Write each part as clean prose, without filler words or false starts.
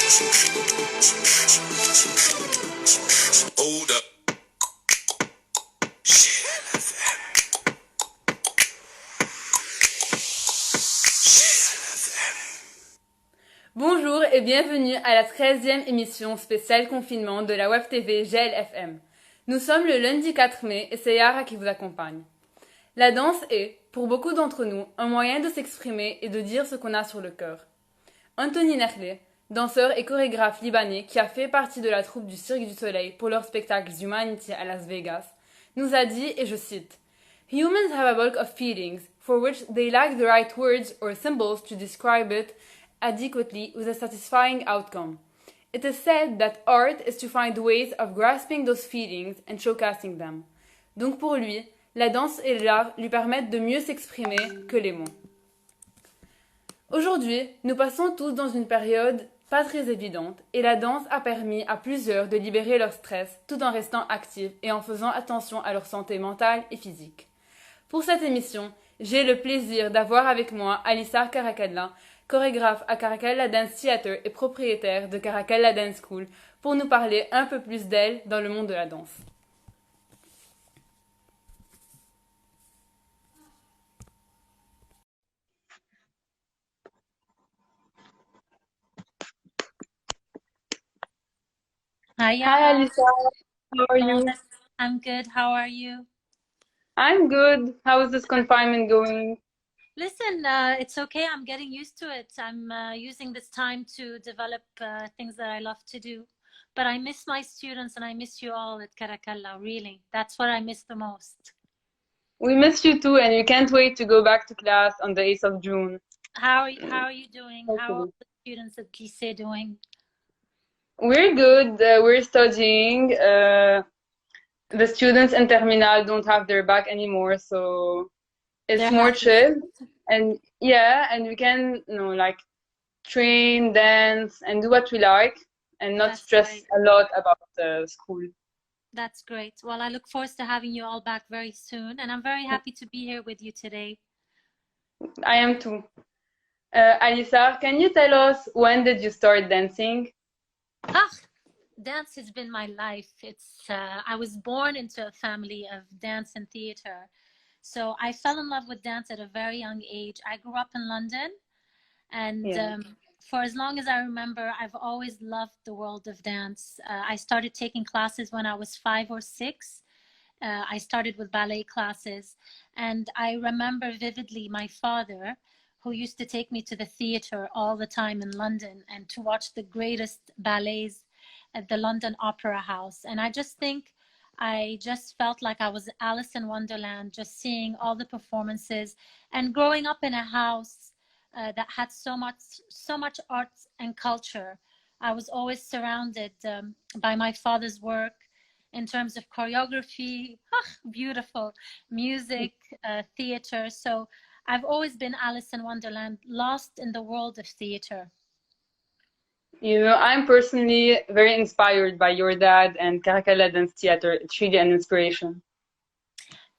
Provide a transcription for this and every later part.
Hold up. Bonjour et bienvenue à la 13e émission spéciale confinement de la web TV GLFM. Nous sommes le lundi 4 mai et c'est Yara qui vous accompagne. La danse est, pour beaucoup d'entre nous, un moyen de s'exprimer et de dire ce qu'on a sur le cœur. Anthony Nerlé, danseur et chorégraphe libanais qui a fait partie de la troupe du Cirque du Soleil pour leur spectacle Humanity à Las Vegas, nous a dit, et je cite, "Humans have a bulk of feelings for which they lack the right words or symbols to describe it adequately with a satisfying outcome. It is said that art is to find ways of grasping those feelings and showcasing them." Donc pour lui, la danse et l'art lui permettent de mieux s'exprimer que les mots. Aujourd'hui, nous passons tous dans une période pas très évidente et la danse a permis à plusieurs de libérer leur stress tout en restant actifs et en faisant attention à leur santé mentale et physique. Pour cette émission, j'ai le plaisir d'avoir avec moi Alissar Caracalla, chorégraphe à Caracalla Dance Theater et propriétaire de Caracalla Dance School, pour nous parler un peu plus d'elle dans le monde de la danse. Hi, Hi Alissar, how are you? I'm good. How are you? I'm good. How is this confinement going? Listen, it's okay. I'm getting used to it. I'm using this time to develop things that I love to do. But I miss my students and I miss you all at Caracalla, really. That's what I miss the most. We miss you too and we can't wait to go back to class on the 8th of June. How are you doing? Hopefully. How are the students at lycée doing? We're good. We're studying. The students in Terminal don't have their back anymore, so it's They're more happy. chill. And yeah, and we can, like train, dance, and do what we like, and not That's stress great. a lot about school. That's great. Well, I look forward to having you all back very soon, and I'm very happy to be here with you today. I am too. Alissar, can you tell us when did you start dancing? Dance has been my life. I was born into a family of dance and theater. So I fell in love with dance at a very young age. I grew up in London, and for as long as I remember, I've always loved the world of dance. I started taking classes when I was 5 or 6. I started with ballet classes, and I remember vividly my father, who used to take me to the theater all the time in London and to watch the greatest ballets at the London Opera House. And I just felt like I was Alice in Wonderland, just seeing all the performances and growing up in a house that had so much art and culture. I was always surrounded by my father's work in terms of choreography, beautiful music, theater. So I've always been Alice in Wonderland, lost in the world of theater. You know, I'm personally very inspired by your dad and Caracalla Dance Theater. It's really an inspiration.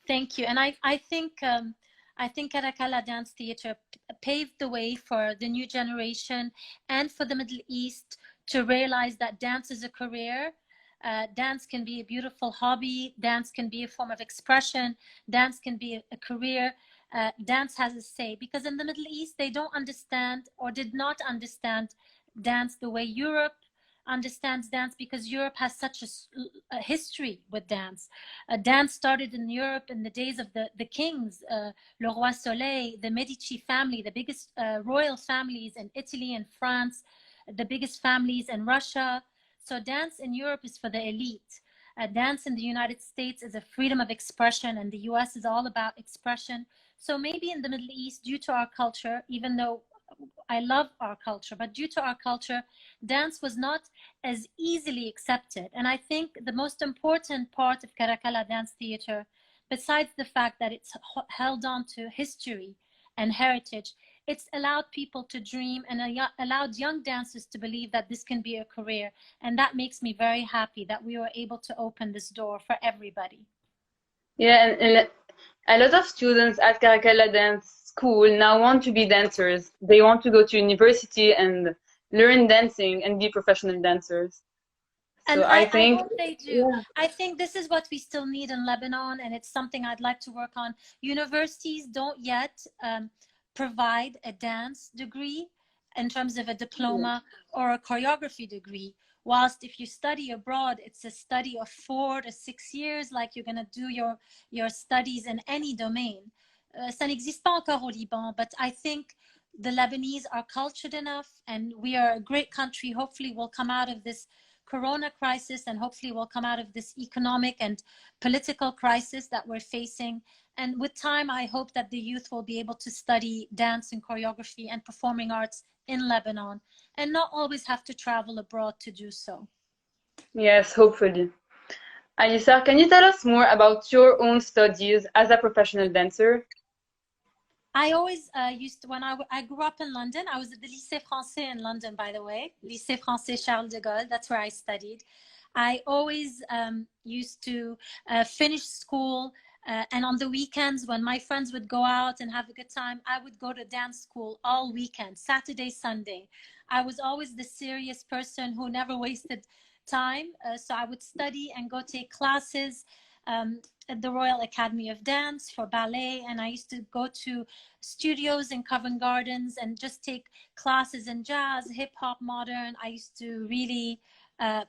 Thank you. And I think Caracalla Dance Theater paved the way for the new generation and for the Middle East to realize that dance is a career. Dance can be a beautiful hobby. Dance can be a form of expression. Dance can be a career. Dance has a say, because in the Middle East, they don't understand or did not understand dance the way Europe understands dance, because Europe has such a history with dance. Dance started in Europe in the days of the kings, Le Roi Soleil, the Medici family, the biggest royal families in Italy and France, the biggest families in Russia. So dance in Europe is for the elite. Dance in the United States is a freedom of expression, and the US is all about expression. So maybe in the Middle East, due to our culture, even though I love our culture, but due to our culture, dance was not as easily accepted. And I think the most important part of Caracalla Dance Theater, besides the fact that it's held on to history and heritage, it's allowed people to dream and allowed young dancers to believe that this can be a career. And that makes me very happy that we were able to open this door for everybody. Yeah, and a lot of students at Caracalla Dance School now want to be dancers. They want to go to university and learn dancing and be professional dancers. And So I I think, hope they do. yeah. I think this is what we still need in Lebanon, and it's something I'd like to work on. Universities don't yet provide a dance degree in terms of a diploma or a choreography degree. Whilst if you study abroad, it's a study of 4 to 6 years, like you're going to do your studies in any domain. Ça n'existe pas encore au Liban, but I think the Lebanese are cultured enough, and we are a great country. Hopefully we'll come out of this corona crisis, and hopefully we'll come out of this economic and political crisis that we're facing. And with time, I hope that the youth will be able to study dance and choreography and performing arts in Lebanon and not always have to travel abroad to do so. Yes, hopefully. Alissar, can you tell us more about your own studies as a professional dancer? I always used to, when I grew up in London, I was at the Lycée Français in London, by the way, Lycée Français Charles de Gaulle, that's where I studied. I always used to finish school, and on the weekends when my friends would go out and have a good time, I would go to dance school all weekend, Saturday, Sunday. I was always the serious person who never wasted time, so I would study and go take classes at the Royal Academy of Dance for ballet, and I used to go to studios in Covent Gardens and just take classes in jazz, hip hop, modern. I used to really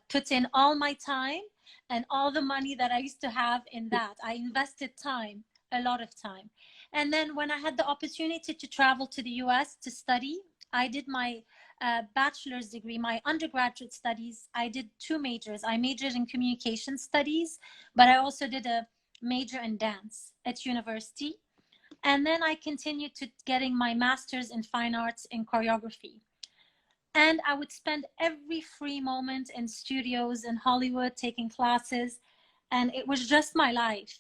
put in all my time and all the money that I used to have in that. I invested time, a lot of time. And then when I had the opportunity to travel to the US to study, I did my bachelor's degree, my undergraduate studies. I did 2 majors. I majored in communication studies, but I also did a major in dance at university. And then I continued to getting my master's in fine arts in choreography. And I would spend every free moment in studios in Hollywood taking classes, and it was just my life.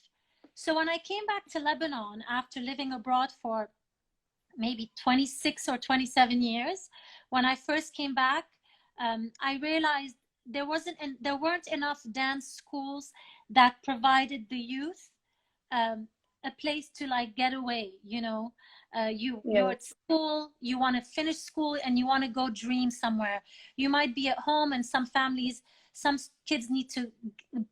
So when I came back to Lebanon after living abroad for maybe 26 or 27 years, when I first came back, I realized there weren't enough dance schools that provided the youth a place to like get away, you know. You're at school, you want to finish school and you want to go dream somewhere. You might be at home, and some families, some kids need to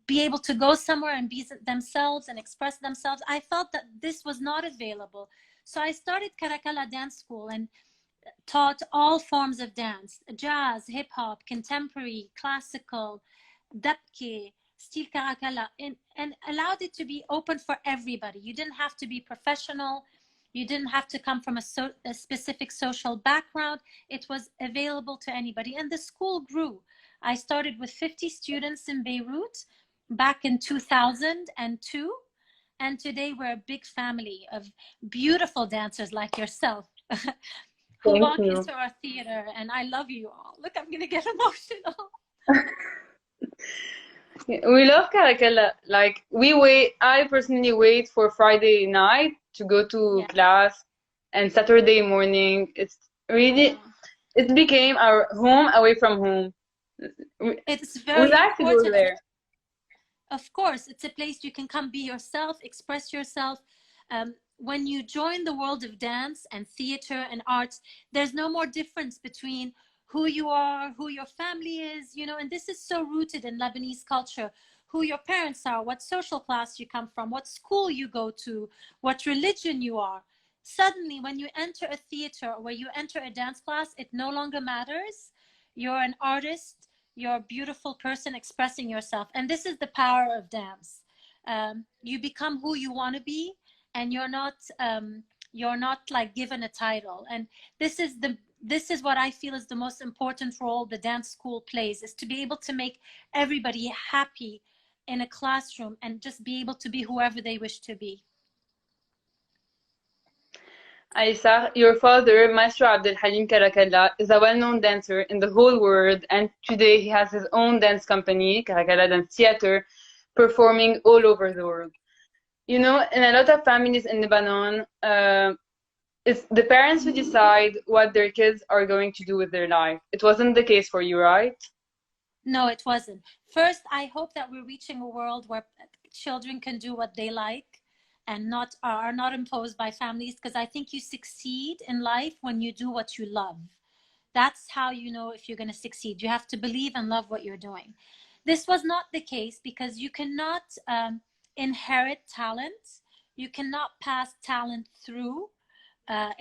be able to go somewhere and be themselves and express themselves. I felt that this was not available. So I started Caracalla Dance School and taught all forms of dance: jazz, hip hop, contemporary, classical, dabke, style Caracalla, and allowed it to be open for everybody. You didn't have to be professional. You didn't have to come from a specific social background. It was available to anybody. And the school grew. I started with 50 students in Beirut back in 2002. And today we're a big family of beautiful dancers like yourself who walk into our theater. And I love you all. Look, I'm going to get emotional. We love Caracalla. Like, I personally wait for Friday night to go to class, and Saturday morning. It's really, it became our home away from home. It's very like to go there. Of course, it's a place you can come be yourself, express yourself. When you join the world of dance and theater and arts, there's no more difference between who you are, who your family is, you know, and this is so rooted in Lebanese culture, who your parents are, what social class you come from, what school you go to, what religion you are. Suddenly, when you enter a theater or where you enter a dance class, it no longer matters. You're an artist, you're a beautiful person expressing yourself. And this is the power of dance. You become who you want to be, and you're not like given a title. And this is what I feel is the most important role the dance school plays, is to be able to make everybody happy in a classroom and just be able to be whoever they wish to be. Alissar, your father, Maestro Abdel Halim Caracalla, is a well-known dancer in the whole world, and today he has his own dance company, Caracalla Dance Theater, performing all over the world. You know, in a lot of families in Lebanon, it's the parents who decide what their kids are going to do with their life. It wasn't the case for you, right? No, it wasn't. First, I hope that we're reaching a world where children can do what they like and are not imposed by families, because I think you succeed in life when you do what you love. That's how you know if you're going to succeed. You have to believe and love what you're doing. This was not the case because you cannot inherit talent. You cannot pass talent through.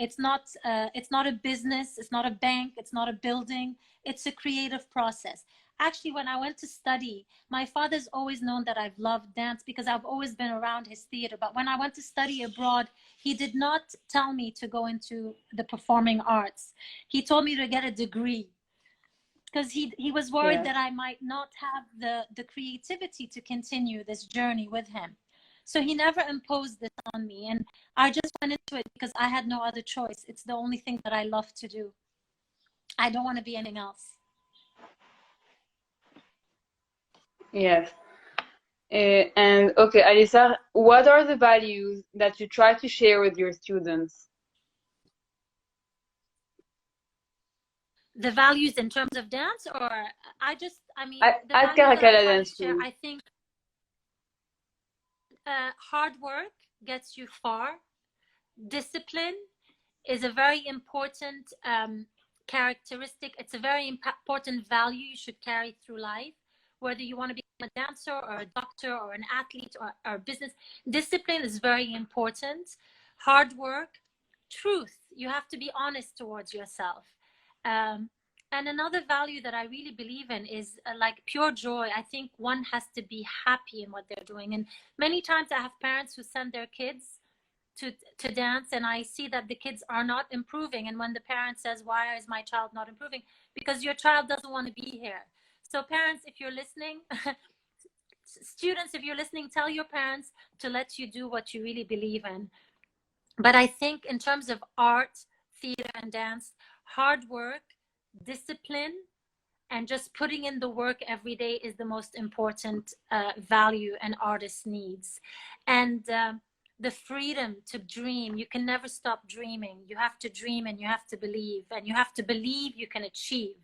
It's not a business. It's not a bank. It's not a building. It's a creative process. Actually, when I went to study, my father's always known that I've loved dance because I've always been around his theater. But when I went to study abroad, he did not tell me to go into the performing arts. He told me to get a degree because he was worried that I might not have the creativity to continue this journey with him. So he never imposed this on me. And I just went into it because I had no other choice. It's the only thing that I love to do. I don't want to be anything else. Yes. And okay, Alissar, what are the values that you try to share with your students? The values in terms of dance, or At Caracalla Dance School. I think hard work gets you far. Discipline is a very important characteristic. It's a very important value you should carry through life. Whether you want to become a dancer or a doctor or an athlete or business, discipline is very important. Hard work, truth. You have to be honest towards yourself. And another value that I really believe in is like pure joy. I think one has to be happy in what they're doing. And many times I have parents who send their kids to dance, and I see that the kids are not improving. And when the parent says, why is my child not improving? Because your child doesn't want to be here. So parents, if you're listening, students, if you're listening, tell your parents to let you do what you really believe in. But I think in terms of art, theater, and dance, hard work, discipline, and just putting in the work every day is the most important value an artist needs. And the freedom to dream. You can never stop dreaming. You have to dream and you have to believe. And you have to believe you can achieve.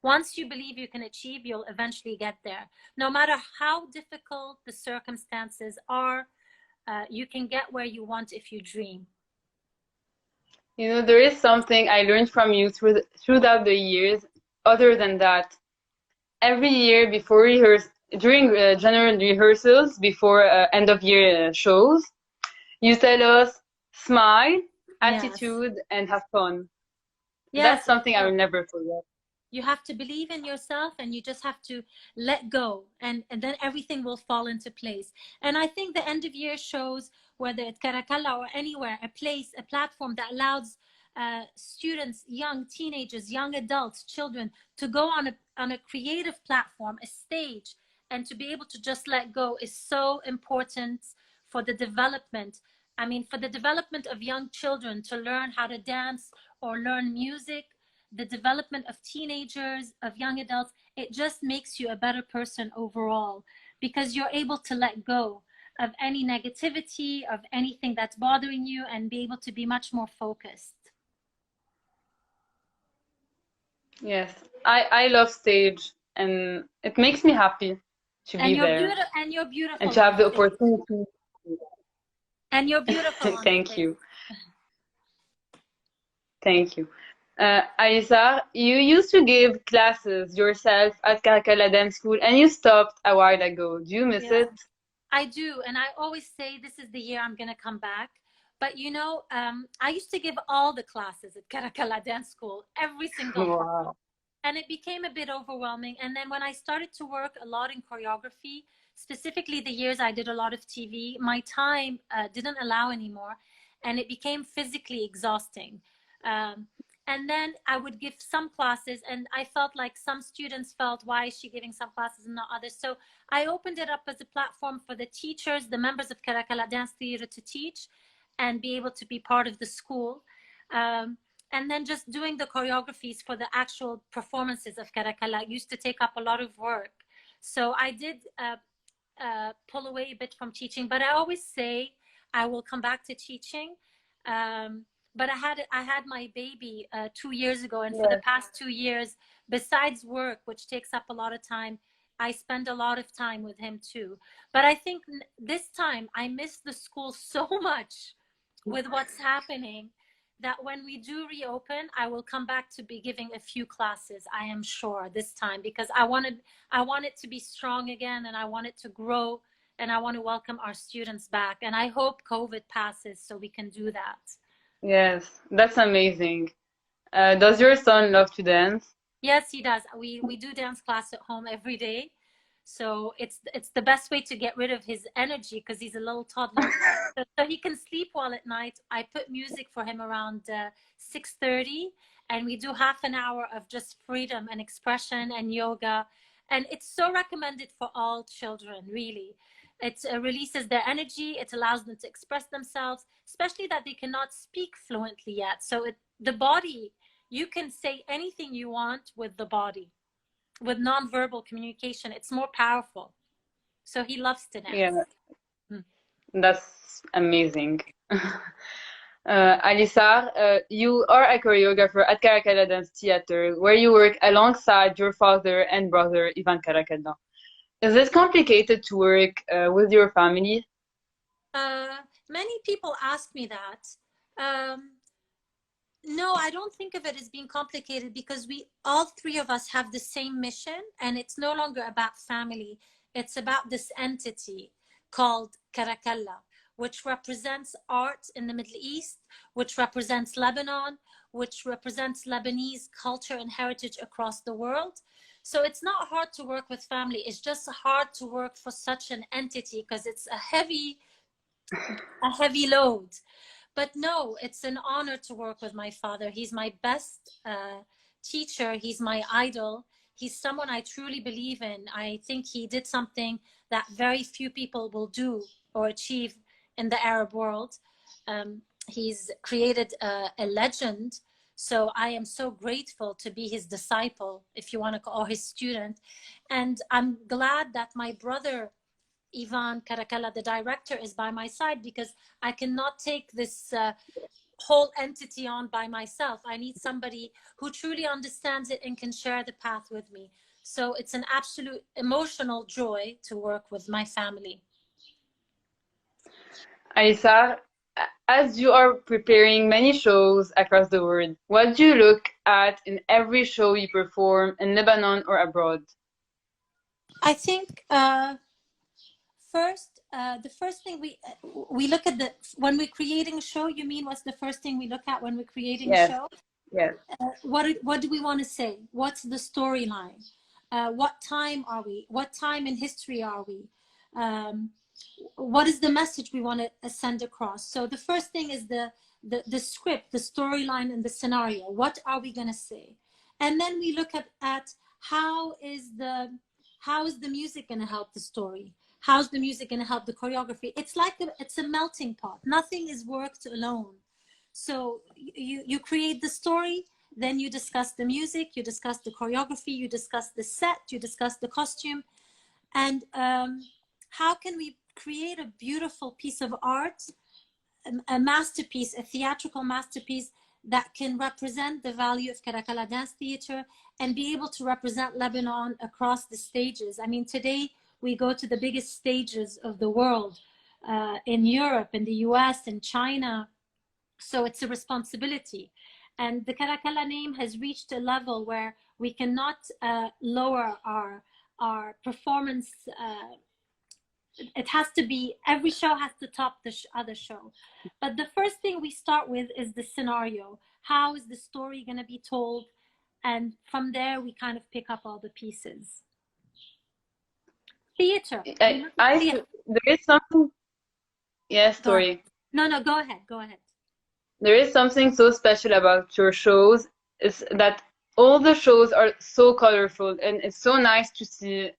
Once you believe you can achieve, you'll eventually get there. No matter how difficult the circumstances are, you can get where you want if you dream. You know, there is something I learned from you throughout the years. Other than that, every year before during general rehearsals, before end of year shows, you tell us smile, attitude, and have fun. Yes, that's something I will never forget. You have to believe in yourself and you just have to let go, and then everything will fall into place. And I think the end of year shows, whether it's Caracalla or anywhere, a place, a platform that allows students, young teenagers, young adults, children to go on a creative platform, a stage, and to be able to just let go is so important for the development. I mean, for the development of young children to learn how to dance or learn music, the development of teenagers, of young adults, it just makes you a better person overall, because you're able to let go of any negativity, of anything that's bothering you, and be able to be much more focused. Yes, I love stage, and it makes me happy to be there. And you're beautiful. And to have the opportunity. And you're beautiful. Thank you. Thank you. Alissar, you used to give classes yourself at Caracalla Dance School, and you stopped a while ago. Do you miss it? I do, and I always say this is the year I'm going to come back. But you know, I used to give all the classes at Caracalla Dance School, every single one. And it became a bit overwhelming. And then when I started to work a lot in choreography, specifically the years I did a lot of TV, my time didn't allow anymore, and it became physically exhausting. And then I would give some classes, and I felt like some students felt, why is she giving some classes and not others? So I opened it up as a platform for the teachers, the members of Caracalla Dance Theatre, to teach and be able to be part of the school. And then just doing the choreographies for the actual performances of Caracalla used to take up a lot of work. So I did pull away a bit from teaching, but I always say I will come back to teaching. But I had my baby 2 years ago, and for the past 2 years, besides work, which takes up a lot of time, I spend a lot of time with him too. But I think this time I miss the school so much with what's happening that when we do reopen, I will come back to be giving a few classes, I am sure, this time, because I want it to be strong again, and I want it to grow, and I want to welcome our students back. And I hope COVID passes so we can do that. Yes, that's amazing. Does your son love to dance? Yes, he does. We do dance class at home every day. So it's the best way to get rid of his energy, because he's a little toddler. So he can sleep well at night. I put music for him around 6:30, and we do half an hour of just freedom and expression and yoga. And it's so recommended for all children, really. It releases their energy. It allows them to express themselves, especially that they cannot speak fluently yet. So the body, you can say anything you want with the body. With nonverbal communication, it's more powerful. So he loves to dance. Yeah, that's amazing. Alissar, you are a choreographer at Caracalla Dance Theater, where you work alongside your father and brother, Ivan Caracalla. Is it complicated to work with your family? Many people ask me that. No, I don't think of it as being complicated, because all three of us have the same mission, and it's no longer about family. It's about this entity called Caracalla, which represents art in the Middle East, which represents Lebanon, which represents Lebanese culture and heritage across the world. So it's not hard to work with family. It's just hard to work for such an entity, because it's a heavy load. But no, it's an honor to work with my father. He's my best teacher. He's my idol. He's someone I truly believe in. I think he did something that very few people will do or achieve in the Arab world. He's created a legend. So I am so grateful to be his disciple, if you want to call, or his student. And I'm glad that my brother, Ivan Caracalla, the director, is by my side, because I cannot take this whole entity on by myself. I need somebody who truly understands it and can share the path with me. So it's an absolute emotional joy to work with my family. Alissar, as you are preparing many shows across the world, what do you look at in every show you perform in Lebanon or abroad? I think first, the first thing we look at when we're creating a show. You mean what's the first thing we look at when we're creating a show? Yes. What do we want to say? What's the storyline? What time are we? What time in history are we? What is the message we want to send across? So the first thing is the script, the storyline, and the scenario. What are we going to say? And then we look at how is the music going to help the story? How's the music going to help the choreography? It's like it's a melting pot. Nothing is worked alone. So you create the story, then you discuss the music, you discuss the choreography, you discuss the set, you discuss the costume, and how can we create a beautiful piece of art, a masterpiece, a theatrical masterpiece that can represent the value of Caracalla Dance Theater and be able to represent Lebanon across the stages. I mean, today we go to the biggest stages of the world, in Europe, in the US, in China. So it's a responsibility. And the Caracalla name has reached a level where we cannot lower our performance. It has to be, every show has to top the other show. But the first thing we start with is the scenario. How is the story going to be told? And from there, we kind of pick up all the pieces. Theater. There is something. Yes, sorry. No, go ahead. Go ahead. There is something so special about your shows, is that all the shows are so colorful, and it's so nice to see,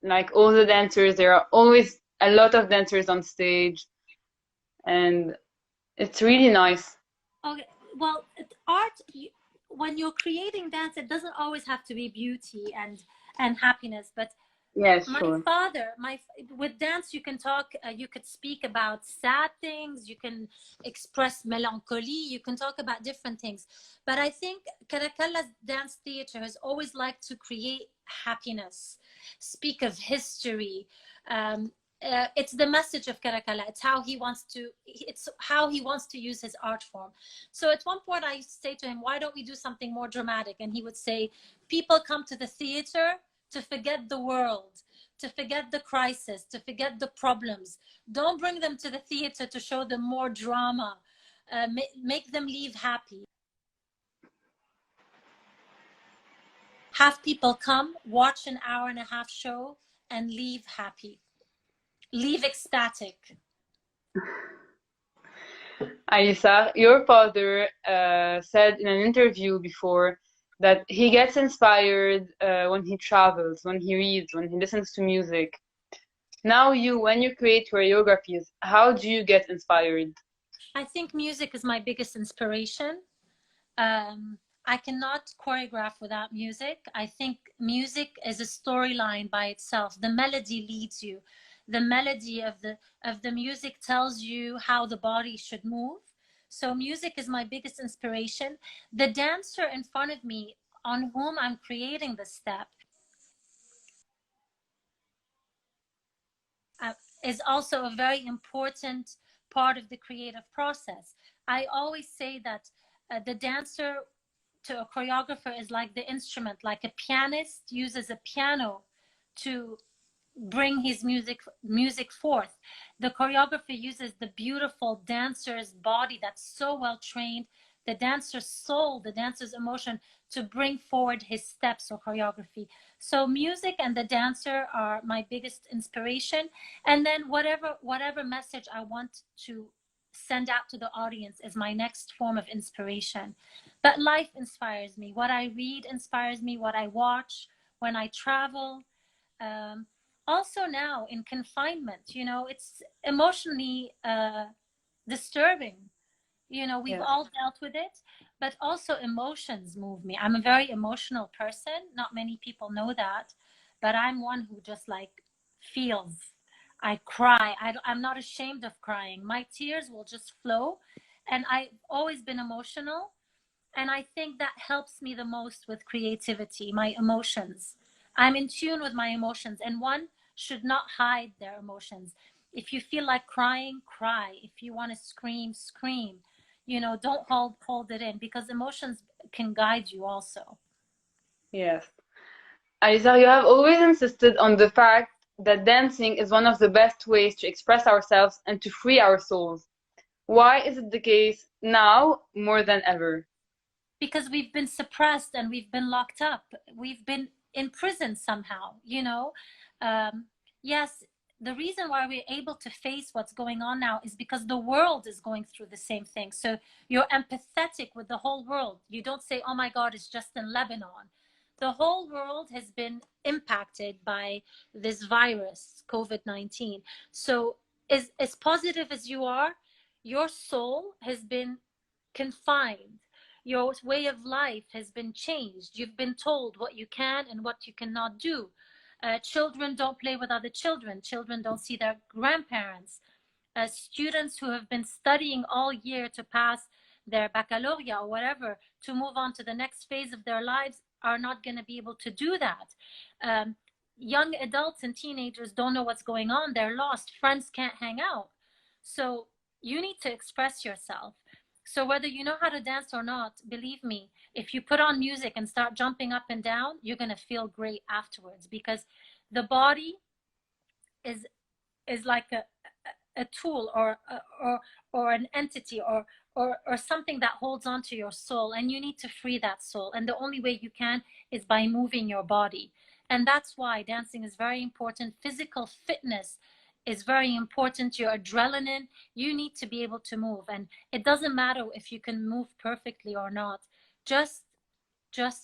like, all the dancers. There are always a lot of dancers on stage, and it's really nice. Okay, well, art, when you're creating dance, it doesn't always have to be beauty and happiness, but yes, my sure. father, with dance, you can talk, you could speak about sad things, you can express melancholy, you can talk about different things. But I think Caracalla's dance theater has always liked to create happiness, speak of history, it's the message of Caracalla. It's how he wants to use his art form. So at one point I used to say to him, why don't we do something more dramatic? And he would say, people come to the theater to forget the world, to forget the crisis, to forget the problems. Don't bring them to the theater to show them more drama. Make them leave happy. Have people come, watch an hour-and-a-half show, and leave happy. Leave ecstatic. Alissar, your father said in an interview before that he gets inspired when he travels, when he reads, when he listens to music. Now when you create choreographies, how do you get inspired? I think music is my biggest inspiration. I cannot choreograph without music. I think music is a storyline by itself. The melody leads you. The melody of the music tells you how the body should move. So music is my biggest inspiration. The dancer in front of me on whom I'm creating the step is also a very important part of the creative process. I always say that the dancer to a choreographer is like the instrument, like a pianist uses a piano to bring his music forth. The choreographer uses the beautiful dancer's body that's so well trained, the dancer's soul, the dancer's emotion to bring forward his steps or choreography. So music and the dancer are my biggest inspiration. And then whatever message I want to send out to the audience is my next form of inspiration. But life inspires me. What I read inspires me, what I watch, when I travel. Also now in confinement, it's emotionally disturbing. We've all dealt with it, but also emotions move me. I'm a very emotional person. Not many people know that, but I'm one who just feels. I cry. I'm not ashamed of crying. My tears will just flow, and I've always been emotional. And I think that helps me the most with creativity, my emotions. I'm in tune with my emotions, and one should not hide their emotions. If you feel like crying, cry. If you want to scream, scream. Don't hold it in, because emotions can guide you also. Yes. Alissar, you have always insisted on the fact that dancing is one of the best ways to express ourselves and to free our souls. Why is it the case now more than ever? Because we've been suppressed and we've been locked up. We've been in prison somehow, yes, the reason why we're able to face what's going on now is because the world is going through the same thing. So you're empathetic with the whole world. You don't say, oh my God, it's just in Lebanon. The whole world has been impacted by this virus, COVID-19. So as positive as you are, your soul has been confined. Your way of life has been changed. You've been told what you can and what you cannot do. Children don't play with other children. Children don't see their grandparents. Students who have been studying all year to pass their baccalaureate or whatever to move on to the next phase of their lives are not going to be able to do that. Young adults and teenagers don't know what's going on. They're lost. Friends can't hang out. So you need to express yourself. So whether you know how to dance or not, believe me, if you put on music and start jumping up and down, you're going to feel great afterwards, because the body is like a tool or an entity or something that holds on to your soul, and you need to free that soul. And the only way you can is by moving your body. And that's why dancing is very important. Physical fitness is very important. Your adrenaline, you need to be able to move. And it doesn't matter if you can move perfectly or not. Just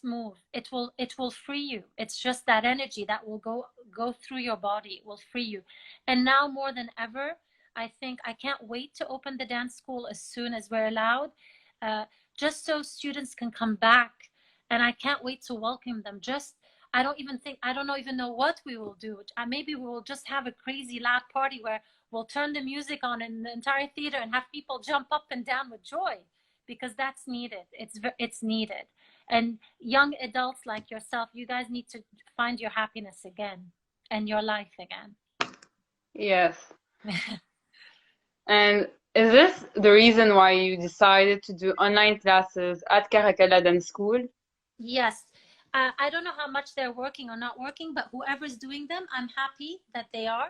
move. It will free you. It's just that energy that will go through your body. It will free you. And now more than ever, I think I can't wait to open the dance school as soon as we're allowed, just so students can come back. And I can't wait to welcome them. I don't even know what we will do. Maybe we will just have a crazy loud party where we'll turn the music on in the entire theater and have people jump up and down with joy, because that's needed. It's needed. And young adults like yourself, you guys need to find your happiness again and your life again. Yes. And is this the reason why you decided to do online classes at Caracalla Dance School? Yes. I don't know how much they're working or not working, but whoever's doing them, I'm happy that they are.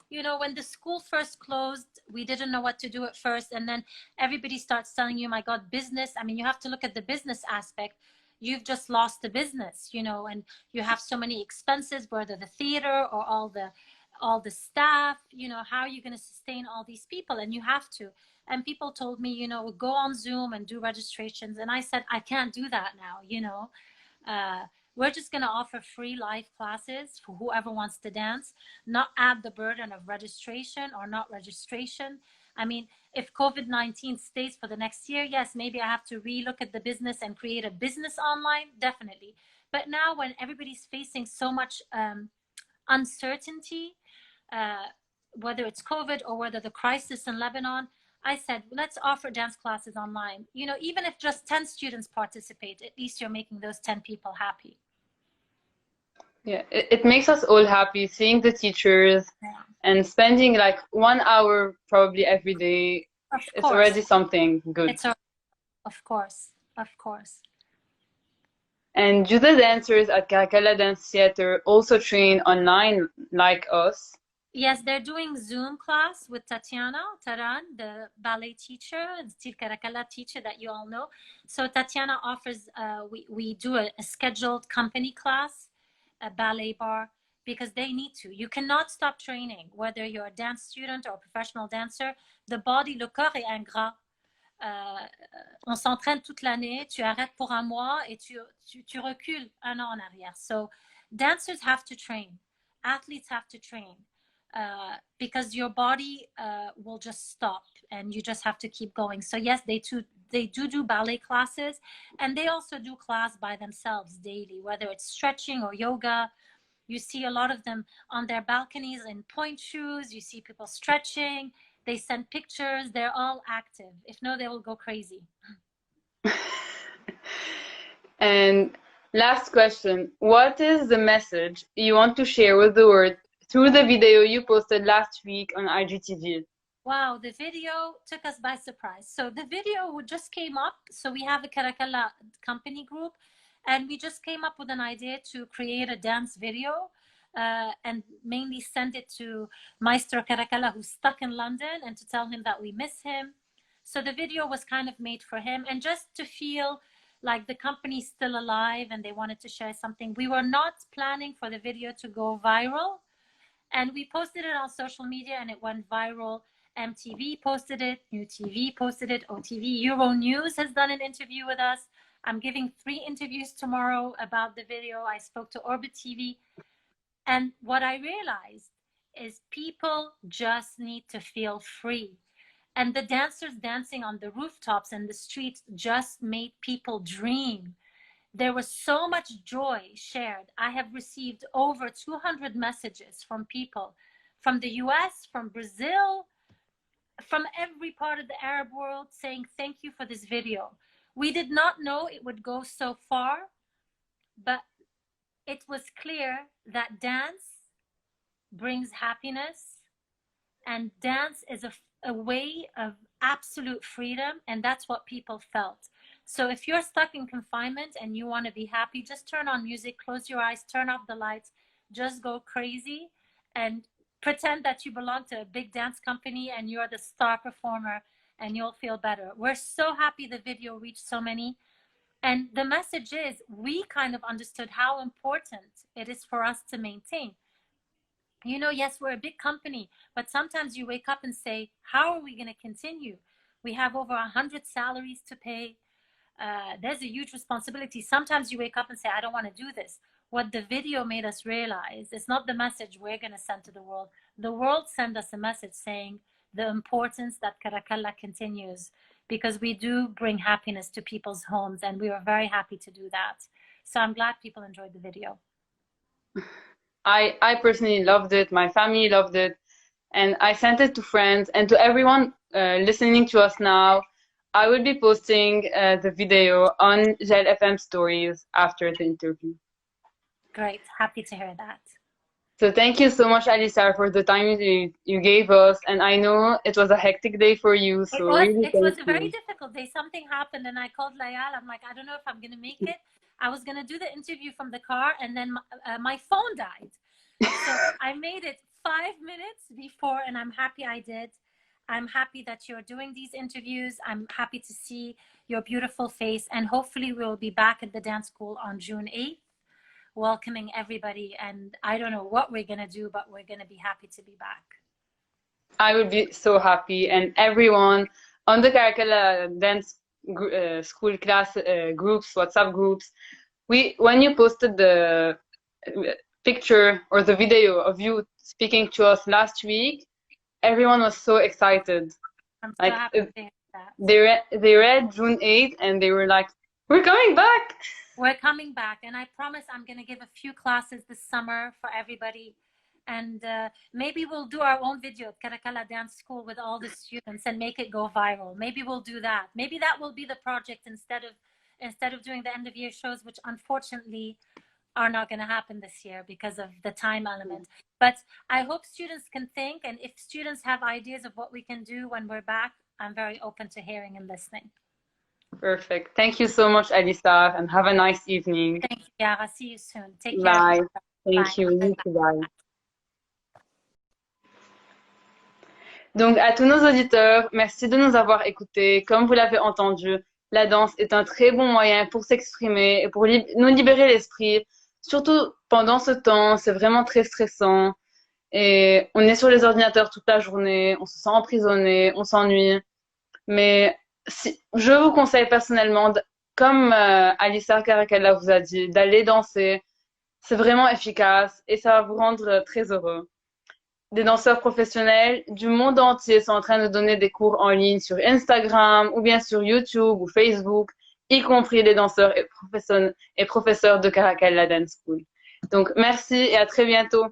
You know, when the school first closed, we didn't know what to do at first. And then everybody starts telling you, my God, business. I mean, you have to look at the business aspect. You've just lost the business, you know, and you have so many expenses, whether the theater or all the staff, you know, how are you going to sustain all these people? And you have to. And people told me, you know, go on Zoom and do registrations. And I said, I can't do that now, you know. Uh, we're just going to offer free live classes for whoever wants to dance, not add the burden of registration or not registration. I mean, if COVID-19 stays for the next year, yes, maybe I have to relook at the business and create a business online, definitely. But now when everybody's facing so much uncertainty, uh, whether it's COVID or whether the crisis in Lebanon, I said, let's offer dance classes online. You know, even if just 10 students participate, at least you're making those 10 people happy. Yeah, it makes us all happy seeing the teachers and spending like 1 hour probably every day. Of It's course. already something good. Of course. And do the dancers at Caracalla Dance Theater also train online like us? Yes, they're doing Zoom class with Tatiana Taran, the ballet teacher, the Steve Caracalla teacher that you all know. So Tatiana offers, we do a scheduled company class, a ballet bar, because they need to. You cannot stop training, whether you're a dance student or a professional dancer. The body, le corps est ingrat. On s'entraîne toute l'année, tu arrêtes pour un mois et tu recules un an en arrière. So dancers have to train. Athletes have to train. Because your body will just stop and you just have to keep going. So yes, they do ballet classes, and they also do class by themselves daily, whether it's stretching or yoga. You see a lot of them on their balconies in point shoes. You see people stretching. They send pictures. They're all active. If no, they will go crazy. And last question, what is the message you want to share with the world through the video you posted last week on IGTV? Wow, the video took us by surprise. So the video just came up. So we have a Caracalla company group, and we just came up with an idea to create a dance video and mainly send it to Maestro Caracalla, who's stuck in London, and to tell him that we miss him. So the video was kind of made for him, and just to feel like the company's still alive and they wanted to share something. We were not planning for the video to go viral, and we posted it on social media and it went viral. MTV posted it, New TV posted it, OTV, Euronews has done an interview with us. I'm giving 3 interviews tomorrow about the video. I spoke to Orbit TV. And what I realized is people just need to feel free. And the dancers dancing on the rooftops and the streets just made people dream. There was so much joy shared. I have received over 200 messages from people from the US, from Brazil, from every part of the Arab world saying thank you for this video. We did not know it would go so far, but it was clear that dance brings happiness, and dance is a way of absolute freedom, and that's what people felt. So if you're stuck in confinement and you want to be happy, just turn on music, close your eyes, turn off the lights, just go crazy and pretend that you belong to a big dance company and you're the star performer, and you'll feel better. We're so happy the video reached so many. And the message is, we kind of understood how important it is for us to maintain. You know, yes, we're a big company, but sometimes you wake up and say, how are we going to continue? We have over 100 salaries to pay. There's a huge responsibility. Sometimes you wake up and say, I don't want to do this. What the video made us realize is not the message we're going to send to the world. The world sent us a message saying the importance that Caracalla continues, because we do bring happiness to people's homes, and we were very happy to do that. So I'm glad people enjoyed the video. I personally loved it. My family loved it. And I sent it to friends and to everyone listening to us now. I will be posting the video on GEL FM stories after the interview. Great. Happy to hear that. So thank you so much, Alissar, for the time you gave us. And I know it was a hectic day for you, so really It thank was a very you. difficult day. Something happened, and I called Layal. I'm like, I don't know if I'm gonna make it. I was gonna do the interview from the car, and then my phone died. So I made it 5 minutes before, and I'm happy I did. I'm happy that you're doing these interviews. I'm happy to see your beautiful face, and hopefully we'll be back at the dance school on June 8th, welcoming everybody. And I don't know what we're gonna do, but we're gonna be happy to be back. I would be so happy, and everyone on the Caracalla dance school class groups, WhatsApp groups. When you posted the picture or the video of you speaking to us last week, everyone was so excited. I'm so happy to hear that. They read June 8th and they were like, we're coming back. We're coming back, and I promise I'm going to give a few classes this summer for everybody. And maybe we'll do our own video at Caracalla Dance School with all the students and make it go viral. Maybe we'll do that. Maybe that will be the project instead of doing the end of year shows, which unfortunately are not going to happen this year because of the time element. But I hope students can think, and if students have ideas of what we can do when we're back, I'm very open to hearing and listening. Perfect. Thank you so much, Alissar, and have a nice evening. Thank you, Yara. See you soon. Take Bye. care. Thank you. Bye. Donc, à tous nos auditeurs, merci de nous avoir écoutés. Comme vous l'avez entendu, la danse est un très bon moyen pour s'exprimer et pour nous libérer l'esprit. Surtout pendant ce temps, c'est vraiment très stressant. Et on est sur les ordinateurs toute la journée, on se sent emprisonné, on s'ennuie. Mais je vous conseille personnellement, comme Alissar Caracalla vous a dit, d'aller danser. C'est vraiment efficace et ça va vous rendre très heureux. Des danseurs professionnels du monde entier sont en train de donner des cours en ligne sur Instagram ou bien sur YouTube ou Facebook, y compris les danseurs et professeurs de Caracalla Dance School. Donc merci et à très bientôt.